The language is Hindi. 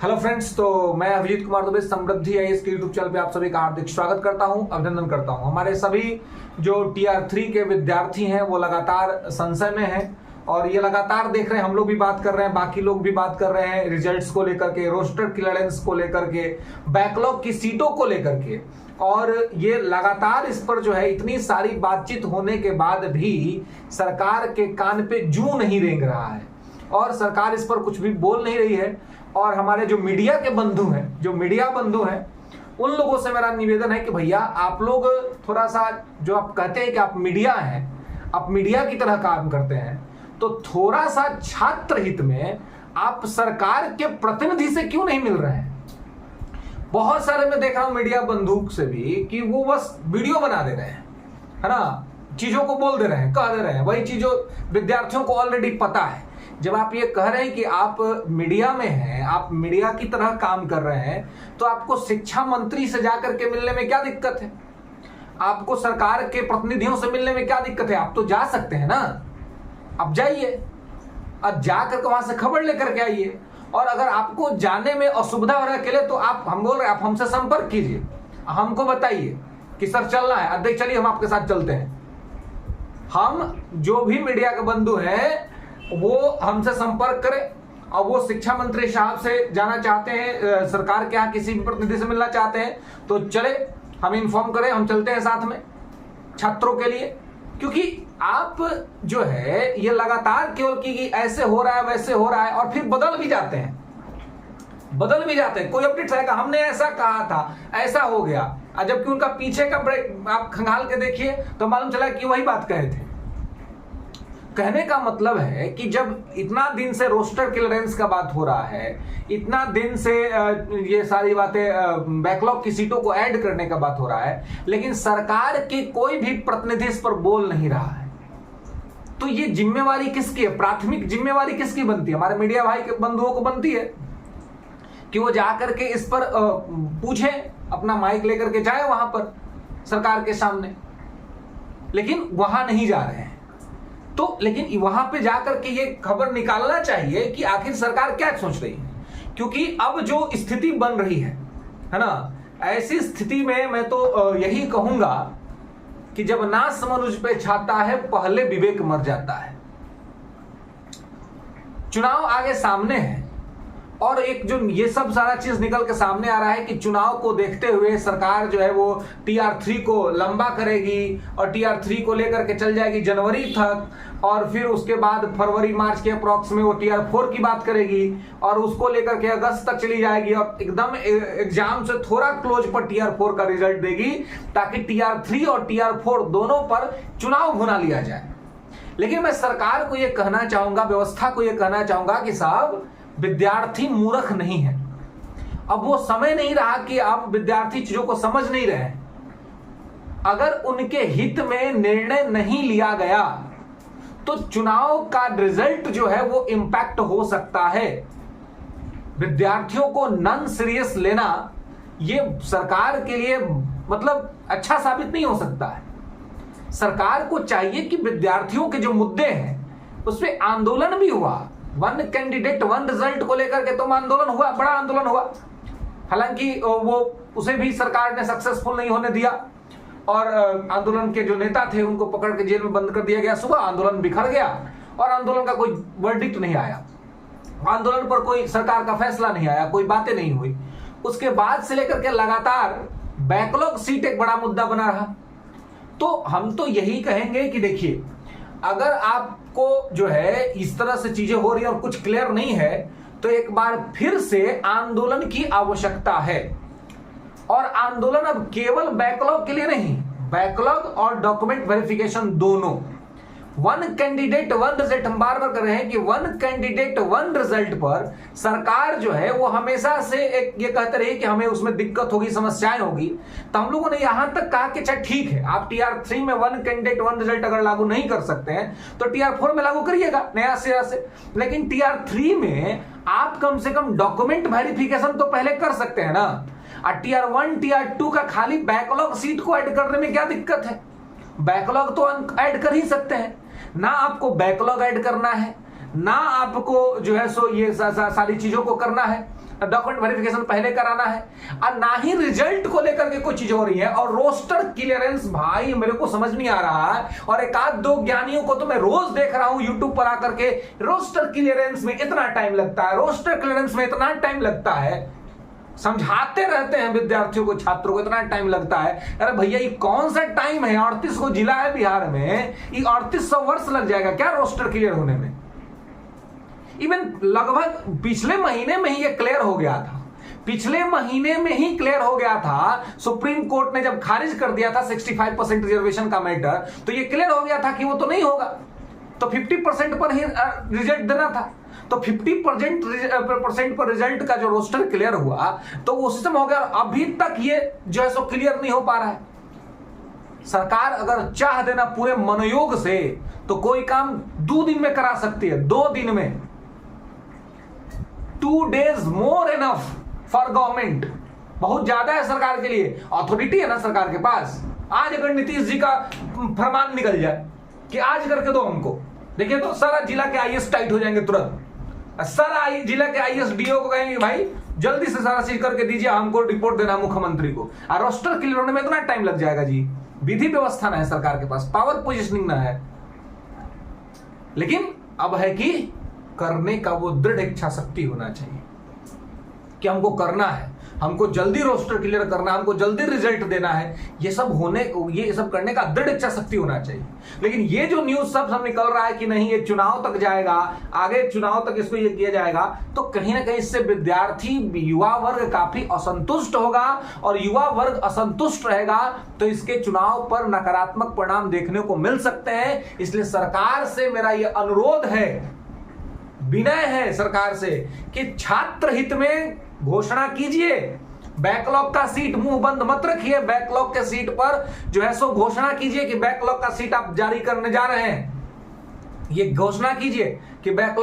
हेलो फ्रेंड्स, तो मैं अभिजीत कुमार दुबे समृद्धि आईएएस के यूट्यूब चैनल पे आप सभी का हार्दिक स्वागत करता हूं, अभिनंदन करता हूं। हमारे सभी जो टीआर 3 के विद्यार्थी हैं वो लगातार संशय में हैं और ये लगातार देख रहे हैं, हम लोग भी बात कर रहे हैं, बाकी लोग भी बात कर रहे हैं रिजल्ट्स को लेकर के, रोस्टर क्लियरेंस को लेकर के, बैकलॉग की सीटों को लेकर के। और ये लगातार इस पर जो है इतनी सारी बातचीत होने के बाद भी सरकार के कान पे जूं नहीं रेंग रहा है और सरकार इस पर कुछ भी बोल नहीं रही है। और हमारे जो मीडिया के बंधु हैं, जो मीडिया बंधु हैं, उन लोगों से मेरा निवेदन है कि भैया आप लोग थोड़ा सा, जो आप कहते हैं कि आप मीडिया हैं, आप मीडिया की तरह काम करते हैं, तो थोड़ा सा छात्र हित में आप सरकार के प्रतिनिधि से क्यों नहीं मिल रहे हैं। बहुत सारे मैं देख रहा हूं मीडिया बंधु से भी कि वो बस वीडियो बना दे रहे हैं, है ना, चीजों को बोल दे रहे हैं, कह दे रहे हैं, वही चीज जो विद्यार्थियों को ऑलरेडी पता है। जब आप ये कह रहे हैं कि आप मीडिया में हैं, आप मीडिया की तरह काम कर रहे हैं, तो आपको शिक्षा मंत्री से जाकर के मिलने में क्या दिक्कत है? आपको सरकार के प्रतिनिधियों से मिलने में क्या दिक्कत है? आप तो जा सकते हैं ना, आप जाइए, अब जाकर के वहां से खबर लेकर के आइए। और अगर आपको जाने में असुविधा हो रहा है अकेले, तो आप, हम बोल रहे हैं, आप हमसे संपर्क कीजिए, हमको बताइए कि सर चलना है, अध्यक्ष चलिए हम आपके साथ चलते हैं। हम जो भी मीडिया के बंधु हैं वो हमसे संपर्क करें और वो शिक्षा मंत्री साहब से जाना चाहते हैं, सरकार के यहाँ किसी भी प्रतिनिधि से मिलना चाहते हैं, तो चले, हम इन्फॉर्म करें, हम चलते हैं साथ में छात्रों के लिए। क्योंकि आप जो है ये लगातार केवल कि ऐसे हो रहा है, वैसे हो रहा है, और फिर बदल भी जाते हैं, कोई अपडेट आएगा, हमने ऐसा कहा था, ऐसा हो गया, जबकि उनका पीछे का ब्रेक आप खंगाल के देखिए तो मालूम चला कि वही बात कहे थे। कहने का मतलब है कि जब इतना दिन से रोस्टर क्लियरेंस का बात हो रहा है, इतना दिन से ये सारी बातें, बैकलॉग की सीटों को ऐड करने का बात हो रहा है, लेकिन सरकार के कोई भी प्रतिनिधि इस पर बोल नहीं रहा है, तो ये जिम्मेवारी किसकी है? प्राथमिक जिम्मेवारी किसकी बनती है? हमारे मीडिया भाई के बंधुओं को बनती है कि वो जाकर के इस पर पूछे, अपना माइक लेकर के जाए वहां पर सरकार के सामने, लेकिन वहां नहीं जा रहे हैं। तो लेकिन वहां पे जाकर के ये खबर निकालना चाहिए कि आखिर सरकार क्या सोच रही है, क्योंकि अब जो स्थिति बन रही है ना, ऐसी स्थिति में मैं तो यही कहूंगा कि जब नास मनुज पे छाता है, पहले विवेक मर जाता है। चुनाव आगे सामने है और एक जो ये सब सारा चीज निकल के सामने आ रहा है कि चुनाव को देखते हुए सरकार जो है वो टीआर 3 को लंबा करेगी और टीआर 3 को लेकर के चल जाएगी जनवरी तक, और फिर उसके बाद फरवरी मार्च के अप्रॉक्स में वो टीआर 4 की बात करेगी और उसको लेकर के अगस्त तक चली जाएगी और एकदम एग्जाम से थोड़ा क्लोज पर टीआर 4 का रिजल्ट देगी, ताकि टीआर 3 और टीआर 4 दोनों पर चुनाव भुना लिया जाए। लेकिन मैं सरकार को यह कहना चाहूंगा, व्यवस्था को यह कहना चाहूंगा कि साहब, विद्यार्थी मूर्ख नहीं है। अब वो समय नहीं रहा कि आप विद्यार्थी चीजों को समझ नहीं रहे हैं। अगर उनके हित में निर्णय नहीं लिया गया तो चुनाव का रिजल्ट जो है वो इंपैक्ट हो सकता है। विद्यार्थियों को नॉन सीरियस लेना ये सरकार के लिए मतलब अच्छा साबित नहीं हो सकता है। सरकार को चाहिए कि विद्यार्थियों के जो मुद्दे हैं उस पर आंदोलन भी हुआ, 1 कैंडिडेट 1 रिजल्ट को लेकर के तो आंदोलन हुआ, बड़ा आंदोलन हुआ। हालांकि वो उसे भी सरकार ने सक्सेसफुल नहीं होने दिया और आंदोलन के जो नेता थे उनको पकड़ के जेल में बंद कर दिया गया। सुबह आंदोलन बिखर गया और आंदोलन का कोई वर्डिक्ट नहीं आया, आंदोलन पर कोई सरकार का फैसला नहीं आया, कोई बातें नहीं हुई। उसके बाद से लेकर के लगातार बैकलॉग सीट एक बड़ा मुद्दा बना रहा। तो हम तो यही कहेंगे कि देखिए, अगर आपको जो है इस तरह से चीजें हो रही है और कुछ क्लियर नहीं है, तो एक बार फिर से आंदोलन की आवश्यकता है। और आंदोलन अब केवल बैकलॉग के लिए नहीं, बैकलॉग और डॉक्यूमेंट वेरिफिकेशन दोनों, 1 कैंडिडेट 1 रिजल्ट, हम बार बार कर रहे हैं कि 1 कैंडिडेट 1 रिजल्ट पर सरकार जो है वो हमेशा से एक ये कहते रही कि हमें उसमें दिक्कत होगी, समस्याएं होगी। तो हम लोगों ने यहां तक कहा कि अच्छा ठीक है, आप टीआर 3 में 1 कैंडिडेट 1 रिजल्ट अगर लागू नहीं कर सकते हैं तो टीआर 4 में लागू करिएगा नया सिरा से। लेकिन टीआर 3 में आप कम से कम डॉक्यूमेंट वेरिफिकेशन तो पहले कर सकते हैं ना। और टीआर 1 टीआर 2 का खाली बैकलॉग सीट को ऐड करने में क्या दिक्कत है? बैकलॉग तो ऐड कर ही सकते हैं ना, आपको बैकलॉग ऐड करना है ना, आपको जो है सो ये सारी चीजों को करना है। डॉक्यूमेंट वेरिफिकेशन पहले कराना है, और ना ही रिजल्ट को लेकर के कोई चीज हो रही है। और रोस्टर क्लियरेंस भाई मेरे को समझ नहीं आ रहा है, और एक आध दो ज्ञानियों को तो मैं रोज देख रहा हूं यूट्यूब पर आकर के, रोस्टर क्लियरेंस में इतना टाइम लगता है, रोस्टर क्लियरेंस में इतना टाइम लगता है, समझाते रहते हैं विद्यार्थियों को, छात्रों को, इतना टाइम लगता है। अरे भैया ये कौन सा टाइम है? 38 जिला है बिहार में, ये 3800 वर्ष लग जाएगा क्या रोस्टर क्लियर होने में? इवन लगभग पिछले महीने में ही ये क्लियर हो गया था, पिछले महीने में ही क्लियर हो गया था। सुप्रीम कोर्ट ने जब खारिज कर दिया था 65% रिजर्वेशन का मैटर, तो ये क्लियर हो गया था कि वो तो नहीं होगा, तो 50% पर ही रिजल्ट देना था। तो 50% पर रिजल्ट का जो रोस्टर क्लियर हुआ तो वो सिस्टम हो गया। अभी तक ये जो है सो क्लियर नहीं हो पा रहा है। सरकार अगर चाह देना पूरे मनोयोग से तो कोई काम 2 दिन में करा सकती है, 2 दिन में। 2 days more enough for government, बहुत ज्यादा है सरकार के लिए, अथॉरिटी है ना सरकार के पास। आज अगर नीतीश जी का फरमान निकल जाए कि आज करके दो हमको, देखिए तो सारा जिला के आईएएस टाइट हो जाएंगे तुरंत। सारा जिला के आईएएस डीओ को कहेंगे भाई जल्दी से सारा चीज करके दीजिए, हमको रिपोर्ट देना मुख्यमंत्री को। और रोस्टर क्लियर होने में इतना टाइम लग जाएगा जी। विधि व्यवस्था ना है सरकार के पास, पावर पोजिशनिंग ना है, लेकिन अब है कि करने का वो दृढ़ इच्छा शक्ति होना चाहिए कि हमको करना है, हमको जल्दी रोस्टर क्लियर करना है, हमको जल्दी रिजल्ट देना है। ये सब करने का दृढ़ इच्छा शक्ति होना चाहिए। लेकिन ये जो न्यूज सब निकल रहा है कि नहीं ये चुनाव तक जाएगा, आगे चुनाव तक इसको ये किया जाएगा, तो कहीं ना कहीं इससे विद्यार्थी युवा वर्ग काफी असंतुष्ट होगा, और युवा वर्ग असंतुष्ट रहेगा तो इसके चुनाव पर नकारात्मक परिणाम देखने को मिल सकते हैं। इसलिए सरकार से मेरा ये अनुरोध है, विनय है सरकार से कि छात्र हित में घोषणा कीजिए। बैकलॉग का सीट मुंह बंद मत रखिए, बैकलॉग के सीट पर जो है सो घोषणा कीजिए कि बैकलॉग का सीट आप जारी करने जा रहे हैं। ये घोषणा कीजिए कि बैकलॉग